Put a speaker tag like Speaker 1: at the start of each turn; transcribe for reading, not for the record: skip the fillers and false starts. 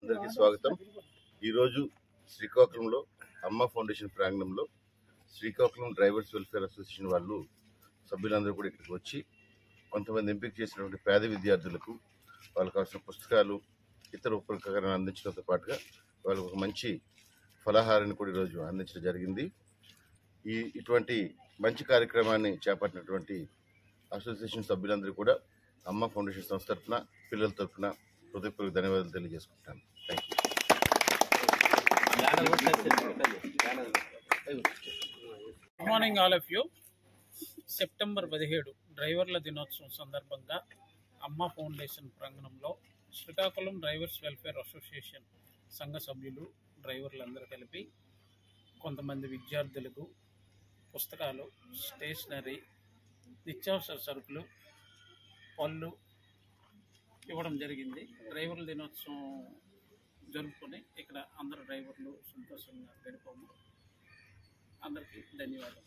Speaker 1: అందరికీ స్వాగతం. ఈరోజు శ్రీకాకుళంలో అమ్మ ఫౌండేషన్ ప్రాంగణంలో శ్రీకాకుళం డ్రైవర్స్ వెల్ఫేర్ అసోసియేషన్ వాళ్ళు సభ్యులందరూ కూడా ఇక్కడికి వచ్చి కొంతమంది ఎంపిక చేసినటువంటి పేద విద్యార్థులకు వాళ్ళకు కావాల్సిన పుస్తకాలు ఇతర ఉపకరణాలు అందించడంతో పాటుగా వాళ్ళకు ఒక మంచి ఫలాహారాన్ని కూడా ఈరోజు అందించడం జరిగింది. ఇటువంటి మంచి కార్యక్రమాన్ని చేపట్టినటువంటి అసోసియేషన్ సభ్యులందరూ కూడా అమ్మ ఫౌండేషన్ సంస్థ తరఫున పిల్లల తరఫున హృదయపూర్వక ధన్యవాదాలు తెలియజేసుకుంటాను. Thank
Speaker 2: you. Good morning all of you. September 17 డ్రైవర్ల దినోత్సవం సందర్భంగా అమ్మ ఫౌండేషన్ ప్రాంగణంలో శ్రీకాకుళం డ్రైవర్స్ వెల్ఫేర్ అసోసియేషన్ సంఘ సభ్యులు డ్రైవర్లందరూ కలిపి కొంతమంది విద్యార్థులకు పుస్తకాలు, స్టేషనరీ, నిత్యావసర సరుకులు, పళ్ళు ఇవ్వడం జరిగింది. డ్రైవర్ల దినోత్సవం జరుపుకొని ఇక్కడ అందరు డ్రైవర్లు సంతోషంగా గడిపాము. అందరికీ ధన్యవాదాలు.